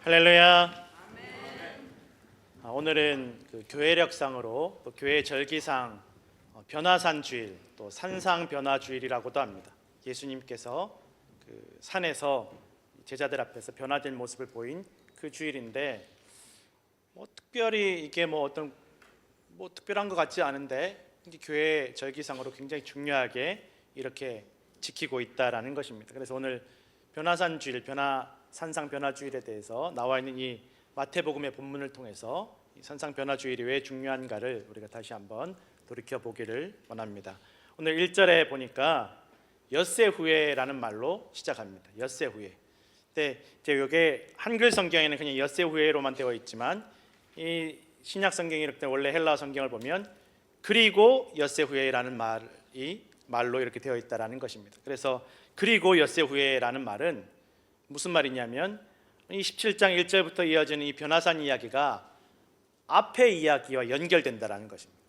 할렐루야. 오늘은 그 교회력상으로 또 교회 절기상 변화산 주일, 또 산상 변화 주일이라고도 합니다. 예수님께서 그 산에서 제자들 앞에서 변화된 모습을 보인 그 주일인데, 특별히 이게 어떤 특별한 것 같지 않은데 교회 절기상으로 굉장히 중요하게 이렇게 지키고 있다라는 것입니다. 그래서 오늘 변화산 주일, 산상 변화 주일에 대해서 나와 있는 이 마태복음의 본문을 통해서 이 산상 변화 주일이 왜 중요한가를 우리가 다시 한번 돌이켜 보기를 원합니다. 오늘 1절에 보니까 엿새 후에라는 말로 시작합니다. 엿새 후에. 근데 이게 한글 성경에는 그냥 엿새 후에로만 되어 있지만 이 신약 성경이 이렇게 원래 헬라어 성경을 보면 그리고 엿새 후에라는 말로 이렇게 되어 있다라는 것입니다. 그래서 그리고 엿새 후에라는 말은 무슨 말이냐면 이 17장 1절부터 이어지는 이 변화산 이야기가 앞의 이야기와 연결된다라는 것입니다.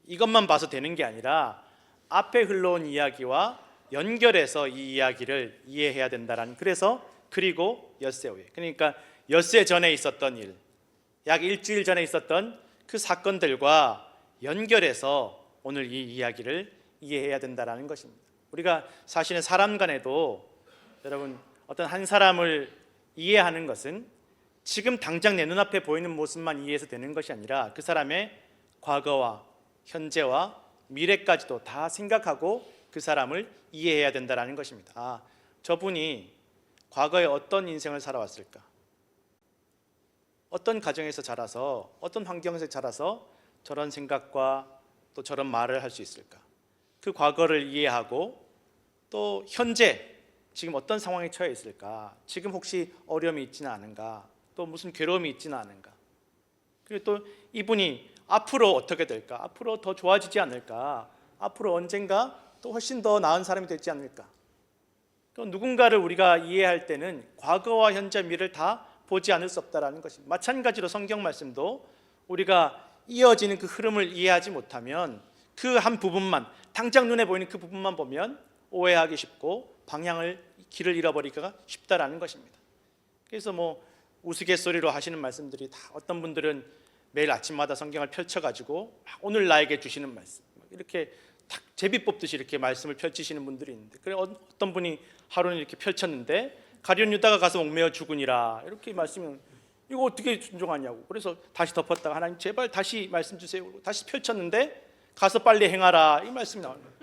이것만 봐서 되는 게 아니라 앞에 흘러온 이야기와 연결해서 이 이야기를 이해해야 된다라는, 그래서 그리고 엿새 후에, 그러니까 엿새 전에 있었던 일, 약 일주일 전에 있었던 그 사건들과 연결해서 오늘 이 이야기를 이해해야 된다라는 것입니다. 우리가 사실은 사람 간에도 여러분 어떤 한 사람을 이해하는 것은 지금 당장 내 눈앞에 보이는 모습만 이해해서 되는 것이 아니라 그 사람의 과거와 현재와 미래까지도 다 생각하고 그 사람을 이해해야 된다는 것입니다. 저분이 과거에 어떤 인생을 살아왔을까? 어떤 가정에서 자라서, 어떤 환경에서 자라서 저런 생각과 또 저런 말을 할 수 있을까? 그 과거를 이해하고 또 현재 지금 어떤 상황에 처해 있을까? 지금 혹시 어려움이 있지는 않은가? 또 무슨 괴로움이 있지는 않은가? 그리고 또 이분이 앞으로 어떻게 될까? 앞으로 더 좋아지지 않을까? 앞으로 언젠가 또 훨씬 더 나은 사람이 되지 않을까? 또 누군가를 우리가 이해할 때는 과거와 현재, 미래를 다 보지 않을 수 없다라는 것입니다. 마찬가지로 성경 말씀도 우리가 이어지는 그 흐름을 이해하지 못하면 그 한 부분만, 당장 눈에 보이는 그 부분만 보면 오해하기 쉽고 길을 잃어버리기가 쉽다라는 것입니다. 그래서 우스갯소리로 하시는 말씀들이 다, 어떤 분들은 매일 아침마다 성경을 펼쳐가지고 오늘 나에게 주시는 말씀, 이렇게 딱 제비 뽑듯이 이렇게 말씀을 펼치시는 분들이 있는데, 그래 어떤 분이 하루는 이렇게 펼쳤는데 가룟 유다가 가서 옥매어 죽으니라, 이렇게 말씀은 이거 어떻게 순종하냐고. 그래서 다시 덮었다가 하나님 제발 다시 말씀 주세요. 다시 펼쳤는데 가서 빨리 행하라, 이 말씀이 나오는 거예요.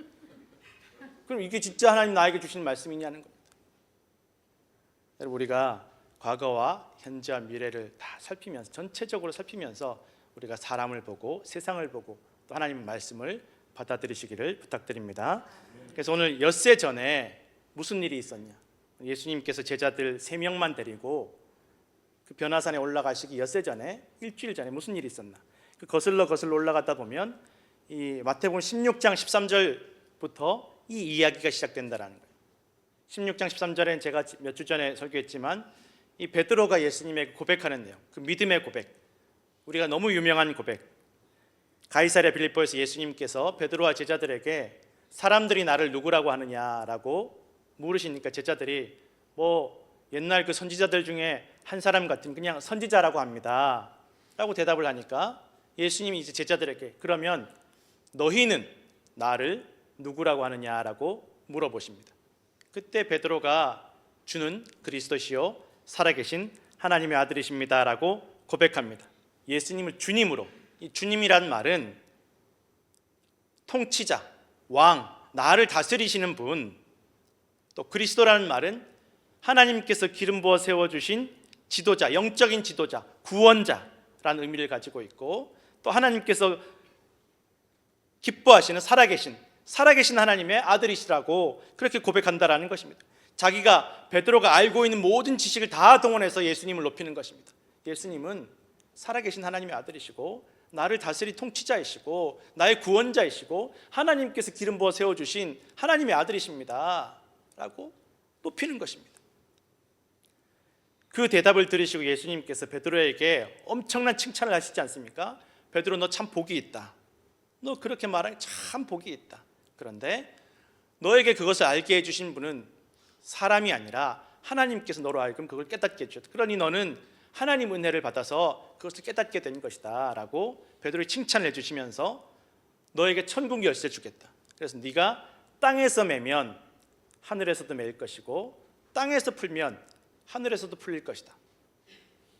그럼 이게 진짜 하나님 나에게 주시는 말씀이냐는 겁니다. 여러분, 우리가 과거와 현재와 미래를 다 살피면서, 전체적으로 살피면서 우리가 사람을 보고 세상을 보고 또 하나님의 말씀을 받아들이시기를 부탁드립니다. 그래서 오늘 엿새 전에 무슨 일이 있었냐? 예수님께서 제자들 3명만 데리고 그 변화산에 올라가시기 엿새 전에, 일주일 전에 무슨 일이 있었나? 그 거슬러 올라가다 보면 이 마태복음 16장 13절부터 이 이야기가 시작된다라는 거예요. 16장 13절에는 제가 몇 주 전에 설교했지만 이 베드로가 예수님에게 고백하는 내용, 그 믿음의 고백, 우리가 너무 유명한 고백. 가이사랴 빌립보에서 예수님께서 베드로와 제자들에게 사람들이 나를 누구라고 하느냐라고 물으시니까 제자들이 옛날 그 선지자들 중에 한 사람 같은 그냥 선지자라고 합니다 라고 대답을 하니까 예수님이 이제 제자들에게 그러면 너희는 나를 누구라고 하느냐라고 물어보십니다. 그때 베드로가 주는 그리스도시요 살아계신 하나님의 아들이십니다라고 고백합니다. 예수님을 주님으로, 이 주님이란 말은 통치자, 왕, 나를 다스리시는 분, 또 그리스도라는 말은 하나님께서 기름 부어 세워주신 지도자, 영적인 지도자, 구원자라는 의미를 가지고 있고, 또 하나님께서 기뻐하시는 살아계신 하나님의 아들이시라고 그렇게 고백한다라는 것입니다. 자기가, 베드로가 알고 있는 모든 지식을 다 동원해서 예수님을 높이는 것입니다. 예수님은 살아계신 하나님의 아들이시고 나를 다스릴 통치자이시고 나의 구원자이시고 하나님께서 기름 부어 세워주신 하나님의 아들이십니다 라고 높이는 것입니다. 그 대답을 들으시고 예수님께서 베드로에게 엄청난 칭찬을 하시지 않습니까? 베드로, 너 참 복이 있다. 너 그렇게 말하니 참 복이 있다. 그런데 너에게 그것을 알게 해주신 분은 사람이 아니라 하나님께서 너로 하여금 그걸 깨닫게 해주셨다. 그러니 너는 하나님 은혜를 받아서 그것을 깨닫게 된 것이다 라고 베드로에게 칭찬을 해주시면서 너에게 천국 열쇠 주겠다. 그래서 네가 땅에서 매면 하늘에서도 매일 것이고 땅에서 풀면 하늘에서도 풀릴 것이다.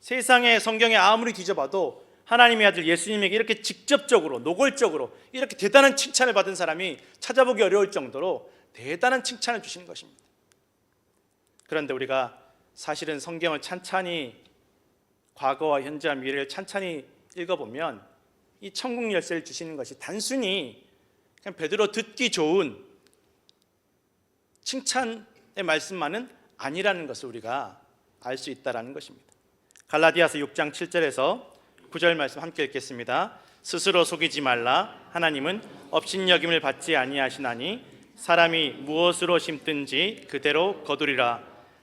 세상의 성경에 아무리 뒤져봐도 하나님의 아들 예수님에게 이렇게 직접적으로 노골적으로 이렇게 대단한 칭찬을 받은 사람이 찾아보기 어려울 정도로 대단한 칭찬을 주시는 것입니다. 그런데 우리가 사실은 성경을 찬찬히 과거와 현재와 미래를 찬찬히 읽어보면 이 천국 열쇠를 주시는 것이 단순히 그냥 베드로 듣기 좋은 칭찬의 말씀만은 아니라는 것을 우리가 알 수 있다는 것입니다. 갈라디아서 6장 7절에서 9절 말씀 함께 읽겠습니다. 스스로 속이지 말라. 하나님은 업신여김을 받지 아니하시나니 사람이 무엇으로 심든지 그대로 거두리라.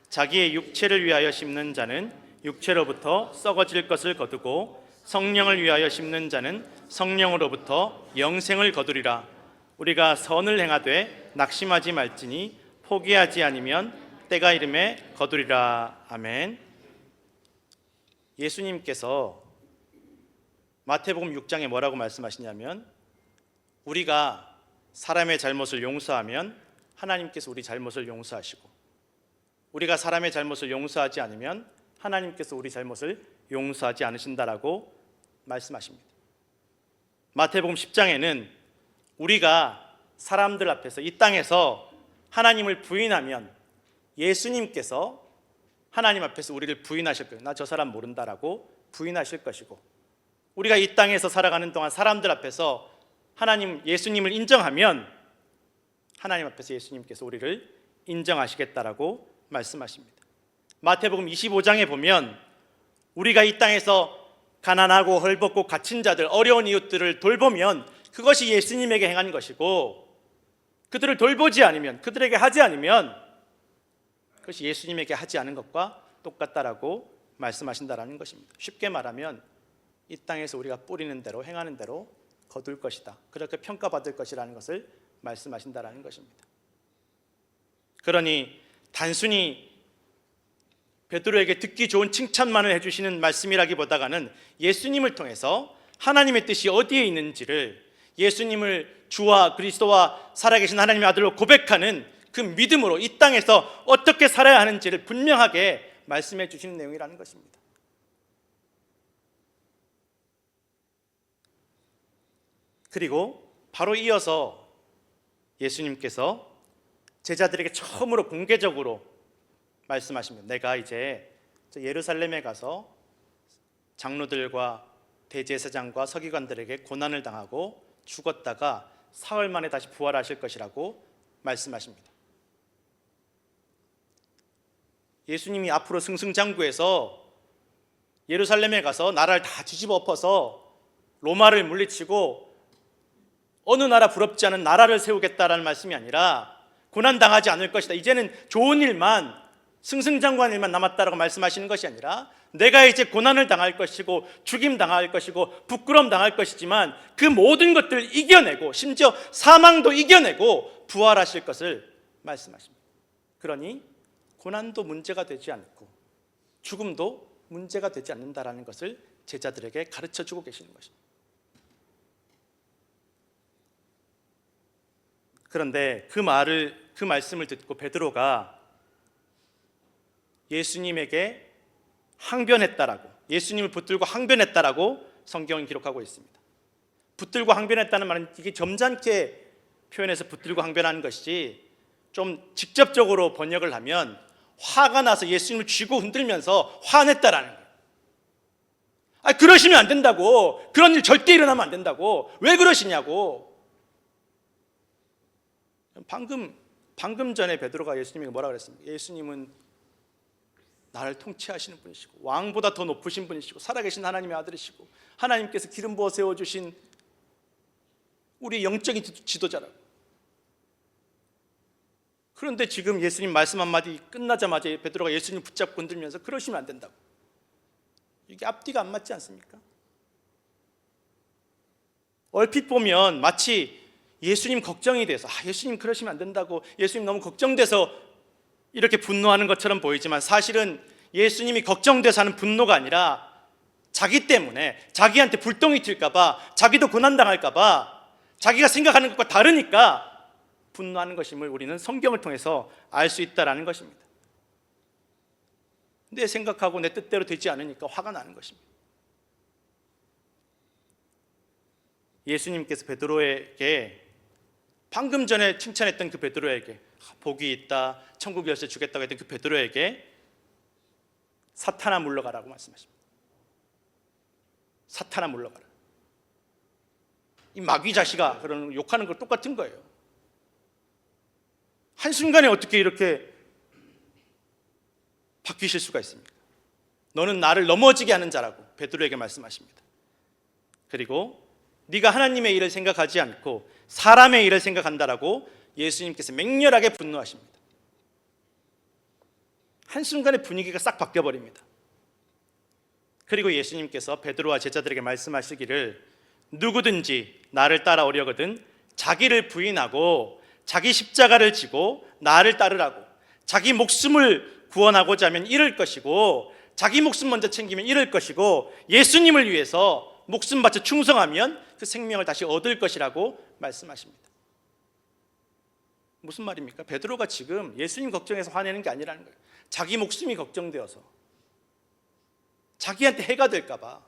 자기의 육체를 위하여 심는 자는 육체로부터 썩어질 것을 거두고 성령을 위하여 심는 자는 성령으로부터 영생을 거두리라. 우리가 선을 행하되 낙심하지 말지니 포기하지 아니면 때가 이름에 거두리라. 아멘. 예수님께서 마태복음 6장에 뭐라고 말씀하시냐면 우리가 사람의 잘못을 용서하면 하나님께서 우리 잘못을 용서하시고 우리가 사람의 잘못을 용서하지 않으면 하나님께서 우리 잘못을 용서하지 않으신다라고 말씀하십니다. 마태복음 10장에는 우리가 사람들 앞에서 이 땅에서 하나님을 부인하면 예수님께서 하나님 앞에서 우리를 부인하실 거예요. 나 저 사람 모른다라고 부인하실 것이고 우리가 이 땅에서 살아가는 동안 사람들 앞에서 하나님 예수님을 인정하면 하나님 앞에서 예수님께서 우리를 인정하시겠다라고 말씀하십니다. 마태복음 25장에 보면 우리가 이 땅에서 가난하고 헐벗고 갇힌 자들 어려운 이웃들을 돌보면 그것이 예수님에게 행한 것이고 그들을 돌보지 않으면 그들에게 하지 않으면 그것이 예수님에게 하지 않은 것과 똑같다라고 말씀하신다라는 것입니다. 쉽게 말하면 이 땅에서 우리가 뿌리는 대로 행하는 대로 거둘 것이다. 그렇게 평가받을 것이라는 것을 말씀하신다라는 것입니다. 그러니 단순히 베드로에게 듣기 좋은 칭찬만을 해주시는 말씀이라기보다는 예수님을 통해서 하나님의 뜻이 어디에 있는지를 예수님을 주와 그리스도와 살아계신 하나님의 아들로 고백하는 그 믿음으로 이 땅에서 어떻게 살아야 하는지를 분명하게 말씀해 주시는 내용이라는 것입니다. 그리고 바로 이어서 예수님께서 제자들에게 처음으로 공개적으로 말씀하십니다. 내가 이제 예루살렘에 가서 장로들과 대제사장과 서기관들에게 고난을 당하고 죽었다가 사흘 만에 다시 부활하실 것이라고 말씀하십니다. 예수님이 앞으로 승승장구해서 예루살렘에 가서 나라를 다 뒤집어 엎어서 로마를 물리치고 어느 나라 부럽지 않은 나라를 세우겠다라는 말씀이 아니라 고난당하지 않을 것이다. 이제는 좋은 일만 승승장구한 일만 남았다라고 말씀하시는 것이 아니라 내가 이제 고난을 당할 것이고 죽임 당할 것이고 부끄러움 당할 것이지만 그 모든 것들을 이겨내고 심지어 사망도 이겨내고 부활하실 것을 말씀하십니다. 그러니 고난도 문제가 되지 않고 죽음도 문제가 되지 않는다라는 것을 제자들에게 가르쳐주고 계시는 것입니다. 그런데 그 말씀을 듣고 베드로가 예수님에게 항변했다라고, 예수님을 붙들고 항변했다라고 성경은 기록하고 있습니다. 붙들고 항변했다는 말은 이게 점잖게 표현해서 붙들고 항변하는 것이지 좀 직접적으로 번역을 하면 화가 나서 예수님을 쥐고 흔들면서 화냈다라는 거예요. 그러시면 안 된다고, 그런 일 절대 일어나면 안 된다고, 왜 그러시냐고. 방금 전에 베드로가 예수님에게 뭐라 그랬습니까? 예수님은 나를 통치하시는 분이시고 왕보다 더 높으신 분이시고 살아계신 하나님의 아들이시고 하나님께서 기름 부어 세워주신 우리 영적인 지도자라고. 그런데 지금 예수님 말씀 한마디 끝나자마자 베드로가 예수님 붙잡고 흔들면서 그러시면 안 된다고. 이게 앞뒤가 안 맞지 않습니까? 얼핏 보면 마치 예수님 걱정이 돼서 예수님 그러시면 안 된다고, 예수님 너무 걱정돼서 이렇게 분노하는 것처럼 보이지만 사실은 예수님이 걱정돼서 하는 분노가 아니라 자기 때문에, 자기한테 불똥이 튈까 봐, 자기도 고난당할까 봐, 자기가 생각하는 것과 다르니까 분노하는 것임을 우리는 성경을 통해서 알 수 있다는 것입니다. 내 생각하고 내 뜻대로 되지 않으니까 화가 나는 것입니다. 예수님께서 베드로에게, 방금 전에 칭찬했던 그 베드로에게, 복이 있다, 천국 열쇠 주겠다고 했던 그 베드로에게 사탄아 물러가라고 말씀하십니다. 사탄아 물러가라. 이 마귀 자식아, 그런 욕하는 거 똑같은 거예요. 한순간에 어떻게 이렇게 바뀌실 수가 있습니까? 너는 나를 넘어지게 하는 자라고 베드로에게 말씀하십니다. 그리고 네가 하나님의 일을 생각하지 않고 사람의 일을 생각한다라고 예수님께서 맹렬하게 분노하십니다. 한순간에 분위기가 싹 바뀌어버립니다. 그리고 예수님께서 베드로와 제자들에게 말씀하시기를 누구든지 나를 따라오려거든 자기를 부인하고 자기 십자가를 지고 나를 따르라고. 자기 목숨을 구원하고자 하면 잃을 것이고 자기 목숨 먼저 챙기면 잃을 것이고 예수님을 위해서 목숨 바쳐 충성하면 그 생명을 다시 얻을 것이라고 말씀하십니다. 무슨 말입니까? 베드로가 지금 예수님 걱정해서 화내는 게 아니라는 거예요. 자기 목숨이 걱정되어서, 자기한테 해가 될까 봐,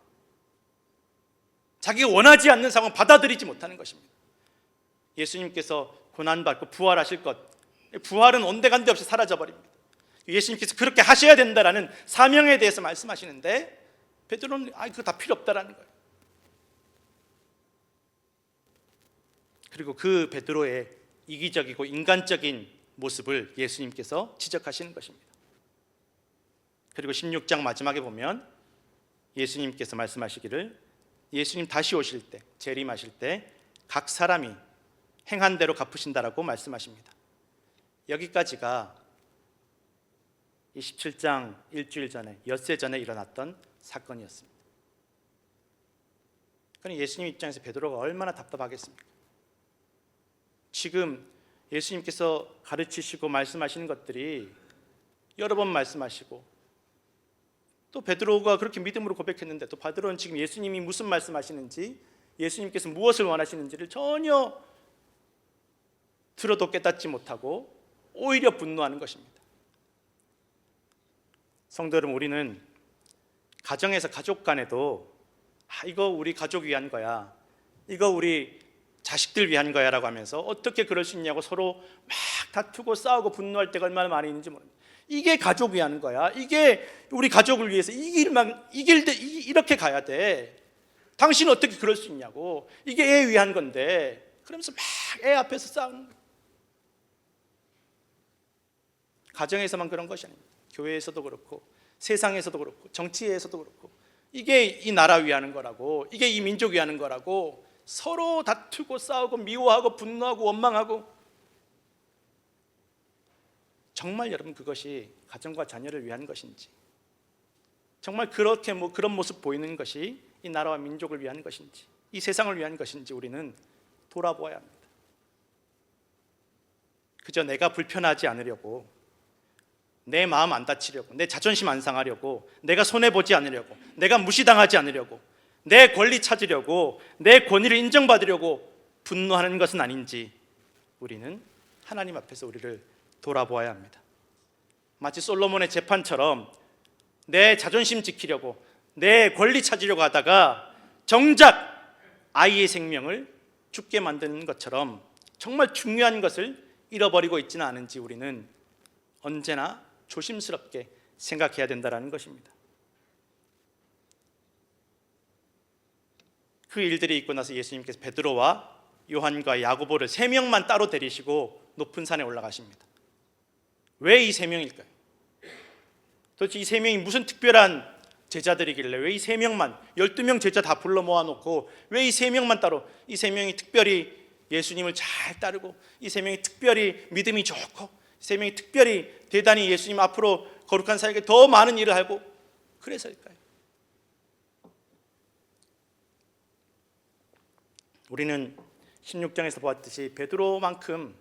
자기가 원하지 않는 상황 받아들이지 못하는 것입니다. 예수님께서 고난받고 부활하실 것, 부활은 온데간데 없이 사라져버립니다. 예수님께서 그렇게 하셔야 된다라는 사명에 대해서 말씀하시는데 베드로는 그거 다 필요 없다라는 거예요. 그리고 그 베드로의 이기적이고 인간적인 모습을 예수님께서 지적하시는 것입니다. 그리고 16장 마지막에 보면 예수님께서 말씀하시기를 예수님 다시 오실 때, 재림하실 때 각 사람이 행한 대로 갚으신다라고 말씀하십니다. 여기까지가 이 17장 일주일 전에, 엿새 전에 일어났던 사건이었습니다. 그러니 예수님 입장에서 베드로가 얼마나 답답하겠습니까? 지금 예수님께서 가르치시고 말씀하시는 것들이 여러 번 말씀하시고 또 베드로가 그렇게 믿음으로 고백했는데 또 베드로는 지금 예수님이 무슨 말씀하시는지, 예수님께서 무엇을 원하시는지를 전혀 들어도 깨닫지 못하고 오히려 분노하는 것입니다. 성도 여러분, 우리는 가정에서 가족 간에도 이거 우리 가족 위한 거야, 이거 우리 자식들 위한 거야 라고 하면서 어떻게 그럴 수 있냐고 서로 막 다투고 싸우고 분노할 때가 얼마나 많이 있는지 모릅니다. 이게 가족 위한 거야, 이게 우리 가족을 위해서 이렇게 가야 돼, 당신은 어떻게 그럴 수 있냐고, 이게 애 위한 건데, 그러면서 막 애 앞에서 싸우는 거예요. 가정에서만 그런 것이 아닙니다. 교회에서도 그렇고 세상에서도 그렇고 정치에서도 그렇고 이게 이 나라 위하는 거라고, 이게 이 민족 위하는 거라고 서로 다투고 싸우고 미워하고 분노하고 원망하고, 정말 여러분 그것이 가정과 자녀를 위한 것인지, 정말 그렇게 그런 모습 보이는 것이 이 나라와 민족을 위한 것인지, 이 세상을 위한 것인지 우리는 돌아보아야 합니다. 그저 내가 불편하지 않으려고, 내 마음 안 다치려고, 내 자존심 안 상하려고, 내가 손해보지 않으려고, 내가 무시당하지 않으려고, 내 권리 찾으려고, 내 권위를 인정받으려고 분노하는 것은 아닌지 우리는 하나님 앞에서 우리를 돌아보아야 합니다. 마치 솔로몬의 재판처럼 내 자존심 지키려고, 내 권리 찾으려고 하다가 정작 아이의 생명을 죽게 만드는 것처럼 정말 중요한 것을 잃어버리고 있지는 않은지 우리는 언제나 조심스럽게 생각해야 된다는 것입니다. 그 일들이 있고 나서 예수님께서 베드로와 요한과 야고보를 3명만 따로 데리시고 높은 산에 올라가십니다. 왜 이 3명일까요? 도대체 이 3명이 무슨 특별한 제자들이길래 왜 이 3명만, 12명 제자 다 불러 모아놓고 왜 이 3명만 따로, 이 3명이 특별히 예수님을 잘 따르고, 이 3명이 특별히 믿음이 좋고, 이 3명이 특별히 대단히 예수님 앞으로 거룩한 사역에 더 많은 일을 하고 그래서일까요? 우리는 16장에서 보았듯이 베드로만큼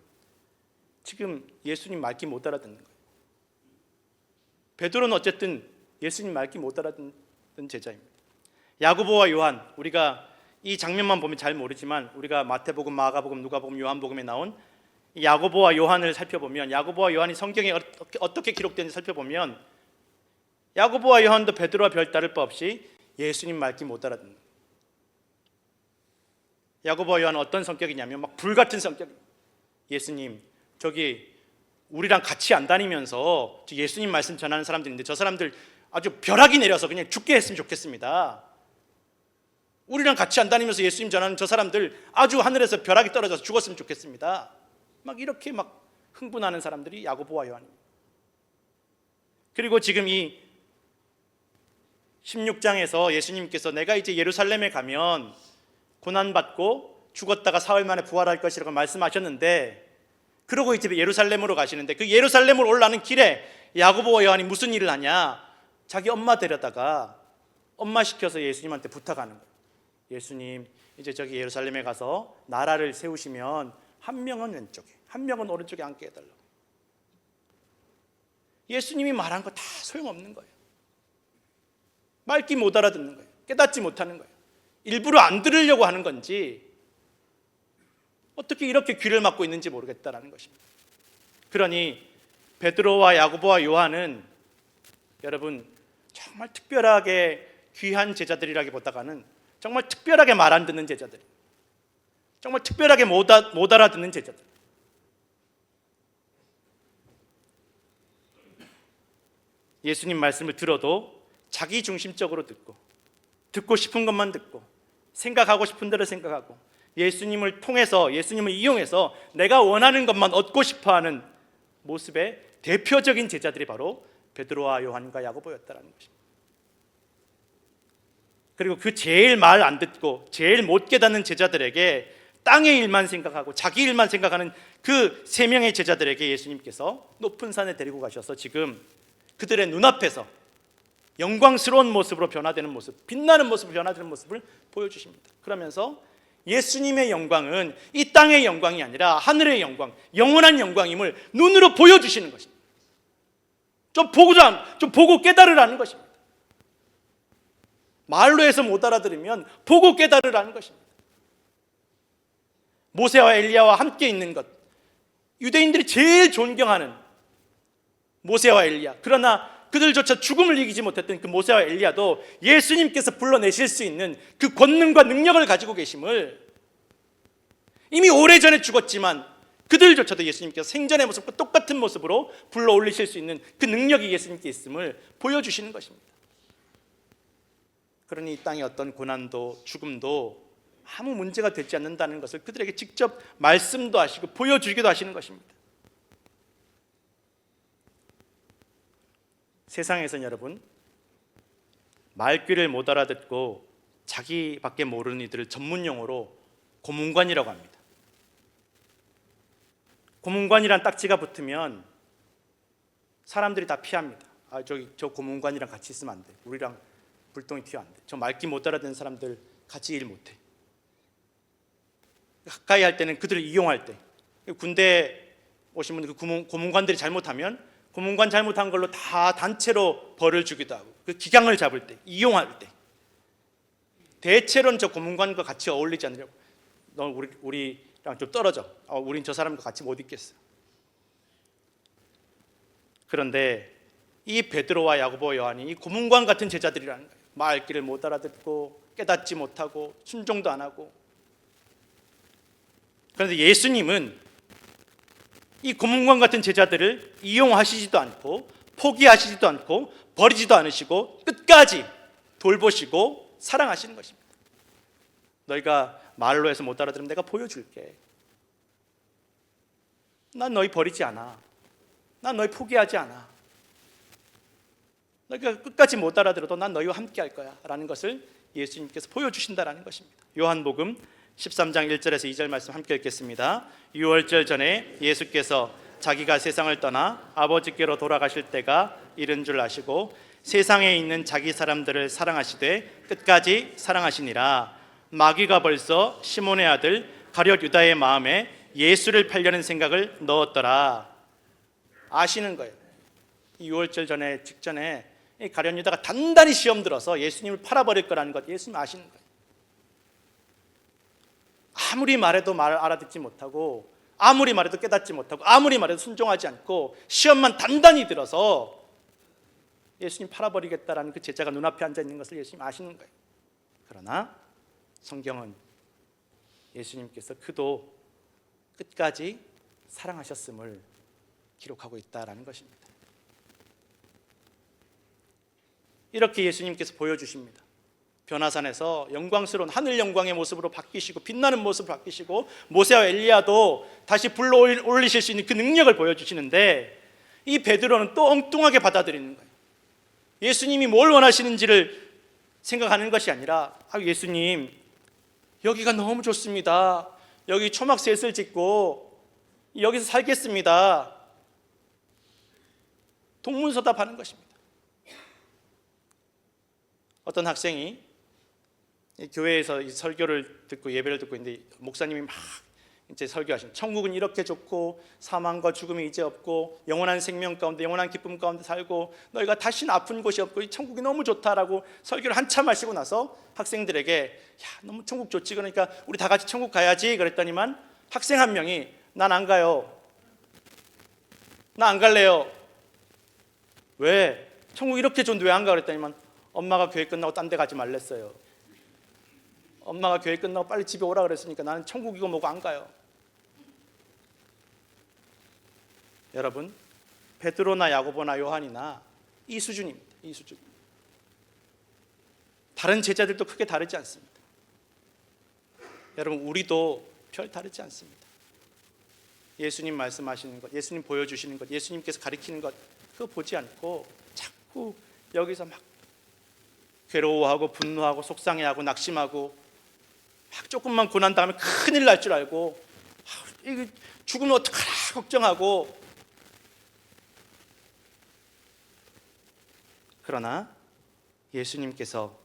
지금 예수님 말귀 못 알아듣는 거예요. 베드로는 어쨌든 예수님 말귀 못 알아듣는 제자입니다. 야고보와 요한, 우리가 이 장면만 보면 잘 모르지만 우리가 마태복음, 마가복음, 누가복음, 요한복음에 나온 야고보와 요한을 살펴보면, 야고보와 요한이 성경에 어떻게 기록되는지 살펴보면 야고보와 요한도 베드로와 별 다를 바 없이 예수님 말귀 못 알아듣는. 야고보와 요한은 어떤 성격이냐면 막 불같은 성격입니다. 예수님, 저기 우리랑 같이 안 다니면서 예수님 말씀 전하는 사람들인데 저 사람들 아주 벼락이 내려서 그냥 죽게 했으면 좋겠습니다. 우리랑 같이 안 다니면서 예수님 전하는 저 사람들 아주 하늘에서 벼락이 떨어져서 죽었으면 좋겠습니다. 막 이렇게 막 흥분하는 사람들이 야고보와 요한입니다. 그리고 지금 이 16장에서 예수님께서 내가 이제 예루살렘에 가면 고난받고 죽었다가 사흘 만에 부활할 것이라고 말씀하셨는데, 그러고 이제 예루살렘으로 가시는데 그 예루살렘으로 올라가는 길에 야고보와 요한이 무슨 일을 하냐? 자기 엄마 데려다가 엄마 시켜서 예수님한테 부탁하는 거예요. 예수님, 이제 저기 예루살렘에 가서 나라를 세우시면 한 명은 왼쪽에, 한 명은 오른쪽에 앉게 해달라고. 예수님이 말한 거 다 소용없는 거예요. 말귀 못 알아듣는 거예요. 깨닫지 못하는 거예요. 일부러 안 들으려고 하는 건지 어떻게 이렇게 귀를 막고 있는지 모르겠다라는 것입니다. 그러니 베드로와 야고보와 요한은 여러분 정말 특별하게 귀한 제자들이라기보다는 정말 특별하게 말 안 듣는 제자들, 정말 특별하게 못 알아듣는 제자들. 예수님 말씀을 들어도 자기 중심적으로 듣고 싶은 것만 듣고 생각하고 싶은 대로 생각하고 예수님을 통해서, 예수님을 이용해서 내가 원하는 것만 얻고 싶어하는 모습의 대표적인 제자들이 바로 베드로와 요한과 야고보였다라는 것입니다. 그리고 그 제일 말 안 듣고 제일 못 깨닫는 제자들에게 땅의 일만 생각하고 자기 일만 생각하는 그 세 명의 제자들에게 예수님께서 높은 산에 데리고 가셔서 지금 그들의 눈앞에서 영광스러운 모습으로 변화되는 모습, 빛나는 모습으로 변화되는 모습을 보여주십니다. 그러면서 예수님의 영광은 이 땅의 영광이 아니라 하늘의 영광, 영원한 영광임을 눈으로 보여주시는 것입니다. 좀 보고 깨달으라는 것입니다. 말로 해서 못 알아들으면 보고 깨달으라는 것입니다. 모세와 엘리야와 함께 있는 것, 유대인들이 제일 존경하는 모세와 엘리야, 그러나 그들조차 죽음을 이기지 못했던 그 모세와 엘리야도 예수님께서 불러내실 수 있는 그 권능과 능력을 가지고 계심을, 이미 오래전에 죽었지만 그들조차도 예수님께서 생전의 모습과 똑같은 모습으로 불러 올리실 수 있는 그 능력이 예수님께 있음을 보여주시는 것입니다. 그러니 이 땅의 어떤 고난도 죽음도 아무 문제가 되지 않는다는 것을 그들에게 직접 말씀도 하시고 보여주기도 하시는 것입니다. 세상에서는 여러분, 말귀를 못 알아듣고 자기밖에 모르는 이들을 전문용어로 고문관이라고 합니다. 고문관이란 딱지가 붙으면 사람들이 다 피합니다. 저 고문관이랑 같이 있으면 안 돼. 우리랑 불똥이 튀어 안 돼. 저 말귀 못 알아듣는 사람들 같이 일 못 해. 가까이 할 때는 그들을 이용할 때, 군대 오신 분들 그 고문관들이 잘못하면 고문관 잘못한 걸로 다 단체로 벌을 주기도 하고, 그 기강을 잡을 때, 이용할 때 대체로는 저 고문관과 같이 어울리지 않으려고, 너 우리랑 좀 떨어져, 우린 저 사람과 같이 못 있겠어. 그런데 이 베드로와 야고보, 요한이 이 고문관 같은 제자들이라는 거예요. 말귀를 못 알아듣고 깨닫지 못하고 순종도 안 하고. 그런데 예수님은 이 고문관 같은 제자들을 이용하시지도 않고 포기하시지도 않고 버리지도 않으시고 끝까지 돌보시고 사랑하시는 것입니다. 너희가 말로 해서 못 알아들으면 내가 보여줄게. 난 너희 버리지 않아. 난 너희 포기하지 않아. 너희가 끝까지 못 알아들어도 난 너희와 함께 할 거야 라는 것을 예수님께서 보여주신다라는 것입니다. 요한복음 13장 1절에서 2절 말씀 함께 읽겠습니다. 유월절 전에 예수께서 자기가 세상을 떠나 아버지께로 돌아가실 때가 이른 줄 아시고 세상에 있는 자기 사람들을 사랑하시되 끝까지 사랑하시니라. 마귀가 벌써 시몬의 아들 가룟 유다의 마음에 예수를 팔려는 생각을 넣었더라. 아시는 거예요. 6월절 전에 직전에 이 가룟 유다가 단단히 시험 들어서 예수님을 팔아버릴 거라는 것 예수님 아시는 거예요. 아무리 말해도 말 알아듣지 못하고, 아무리 말해도 깨닫지 못하고, 아무리 말해도 순종하지 않고 시험만 단단히 들어서 예수님 팔아버리겠다라는 그 제자가 눈앞에 앉아 있는 것을 예수님 아시는 거예요. 그러나 성경은 예수님께서 그도 끝까지 사랑하셨음을 기록하고 있다라는 것입니다. 이렇게 예수님께서 보여주십니다. 변화산에서 영광스러운 하늘 영광의 모습으로 바뀌시고 빛나는 모습으로 바뀌시고 모세와 엘리야도 다시 불러 올리실 수 있는 그 능력을 보여주시는데 이 베드로는 또 엉뚱하게 받아들이는 거예요. 예수님이 뭘 원하시는지를 생각하는 것이 아니라 예수님 여기가 너무 좋습니다. 여기 초막셋을 짓고 여기서 살겠습니다. 동문서답하는 것입니다. 어떤 학생이 교회에서 설교를 듣고 예배를 듣고 있는데 목사님이 막 이제 설교하시는, 천국은 이렇게 좋고 사망과 죽음이 이제 없고 영원한 생명 가운데 영원한 기쁨 가운데 살고 너희가 다시는 아픈 곳이 없고 이 천국이 너무 좋다라고 설교를 한참 하시고 나서 학생들에게 야 너무 천국 좋지, 그러니까 우리 다 같이 천국 가야지 그랬더니만 학생 한 명이 난 안 가요. 나 안 갈래요. 왜? 천국 이렇게 좋은데 왜 안 가? 그랬더니만 엄마가 교회 끝나고 딴 데 가지 말랬어요. 엄마가 교회 끝나고 빨리 집에 오라 그랬으니까 나는 천국이고 뭐고 안 가요. 여러분, 베드로나 야고보나 요한이나 이 수준입니다. 이 수준. 다른 제자들도 크게 다르지 않습니다. 여러분, 우리도 별 다르지 않습니다. 예수님 말씀하시는 것, 예수님 보여주시는 것, 예수님께서 가리키는 것 그거 보지 않고 자꾸 여기서 막 괴로워하고 분노하고 속상해하고 낙심하고 막 조금만 고난 당하면 큰일 날 줄 알고 이거 죽으면 어떡하나 걱정하고, 그러나 예수님께서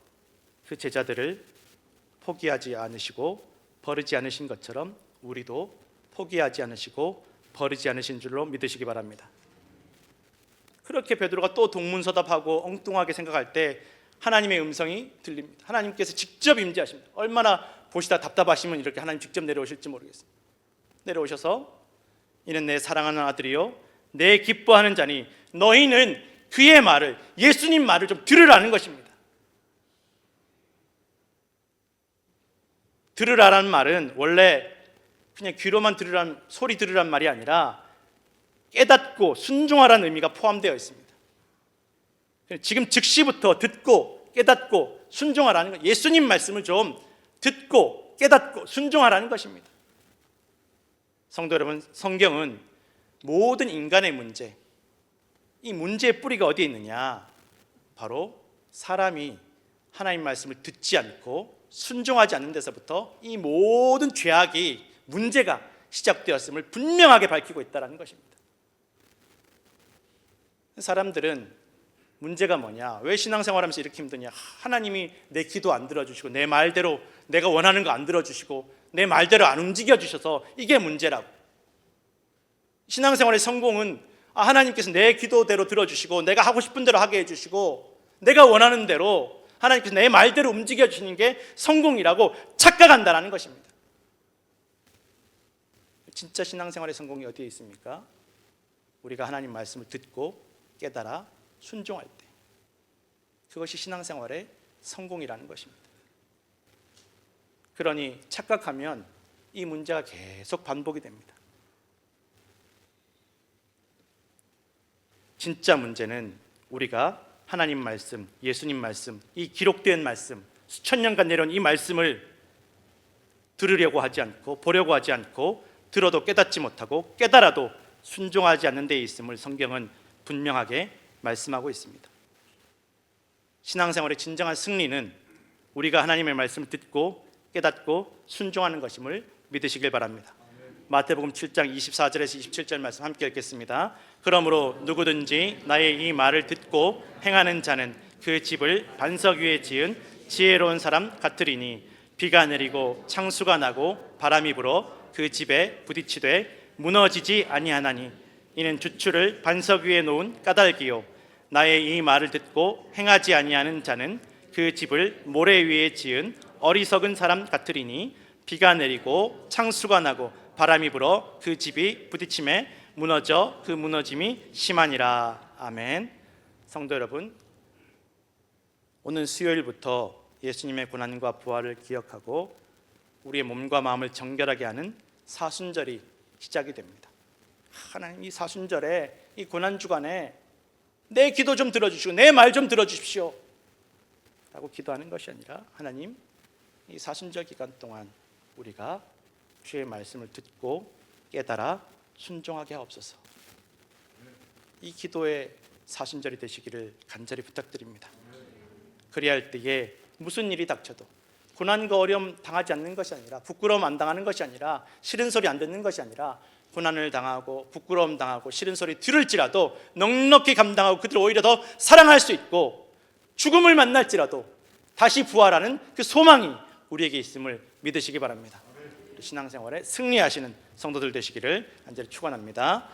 그 제자들을 포기하지 않으시고 버리지 않으신 것처럼 우리도 포기하지 않으시고 버리지 않으신 줄로 믿으시기 바랍니다. 그렇게 베드로가 또 동문서답하고 엉뚱하게 생각할 때 하나님의 음성이 들립니다. 하나님께서 직접 임재하십니다. 얼마나 보시다 답답하시면 이렇게 하나님 직접 내려오실지 모르겠습니다. 내려오셔서 이는 내 사랑하는 아들이요 내 기뻐하는 자니 너희는 그의 말을, 예수님 말을 좀 들으라는 것입니다. 들으라는 말은 원래 그냥 귀로만 들으라는, 소리 들으라는 말이 아니라 깨닫고 순종하라는 의미가 포함되어 있습니다. 지금 즉시부터 듣고 깨닫고 순종하라는 것, 예수님 말씀을 좀 듣고 깨닫고 순종하라는 것입니다. 성도 여러분, 성경은 모든 인간의 문제, 이 문제의 뿌리가 어디에 있느냐? 바로 사람이 하나님 말씀을 듣지 않고 순종하지 않는 데서부터 이 모든 죄악이, 문제가 시작되었음을 분명하게 밝히고 있다는 것입니다. 사람들은 문제가 뭐냐? 왜 신앙생활하면서 이렇게 힘드냐? 하나님이 내 기도 안 들어주시고 내 말대로 내가 원하는 거 안 들어주시고 내 말대로 안 움직여주셔서 이게 문제라고. 신앙생활의 성공은 하나님께서 내 기도대로 들어주시고 내가 하고 싶은 대로 하게 해주시고 내가 원하는 대로 하나님께서 내 말대로 움직여주시는 게 성공이라고 착각한다는 것입니다. 진짜 신앙생활의 성공이 어디에 있습니까? 우리가 하나님 말씀을 듣고 깨달아 순종할 때, 그것이 신앙생활의 성공이라는 것입니다. 그러니 착각하면 이 문제가 계속 반복이 됩니다. 진짜 문제는 우리가 하나님 말씀, 예수님 말씀, 이 기록된 말씀, 수천 년간 내려온 이 말씀을 들으려고 하지 않고 보려고 하지 않고 들어도 깨닫지 못하고 깨달아도 순종하지 않는 데 있음을 성경은 분명하게 말씀하고 있습니다. 신앙생활의 진정한 승리는 우리가 하나님의 말씀을 듣고 깨닫고 순종하는 것임을 믿으시길 바랍니다. 마태복음 7장 24절에서 27절 말씀 함께 읽겠습니다. 그러므로 누구든지 나의 이 말을 듣고 행하는 자는 그 집을 반석 위에 지은 지혜로운 사람 같으리니 비가 내리고 창수가 나고 바람이 불어 그 집에 부딪히되 무너지지 아니하나니 이는 주추를 반석 위에 놓은 까닭이요 나의 이 말을 듣고 행하지 아니하는 자는 그 집을 모래 위에 지은 어리석은 사람 같으리니 비가 내리고 창수가 나고 바람이 불어 그 집이 부딪힘에 무너져 그 무너짐이 심하니라. 아멘. 성도 여러분, 오늘 수요일부터 예수님의 고난과 부활을 기억하고 우리의 몸과 마음을 정결하게 하는 사순절이 시작이 됩니다. 하나님, 이 사순절에, 이 고난 주간에 내 기도 좀 들어주시고 내 말 좀 들어주십시오 라고 기도하는 것이 아니라, 하나님, 이 사순절 기간 동안 우리가 주의 말씀을 듣고 깨달아 순종하게 하옵소서. 이 기도의 사순절이 되시기를 간절히 부탁드립니다. 그리할 때에 무슨 일이 닥쳐도 고난과 어려움 당하지 않는 것이 아니라, 부끄러움 안 당하는 것이 아니라, 싫은 소리 안 듣는 것이 아니라, 고난을 당하고 부끄러움 당하고 싫은 소리 들을지라도 넉넉히 감당하고 그들을 오히려 더 사랑할 수 있고, 죽음을 만날지라도 다시 부활하는 그 소망이 우리에게 있음을 믿으시기 바랍니다. 신앙생활에 승리하시는 성도들 되시기를 간절히 축원합니다.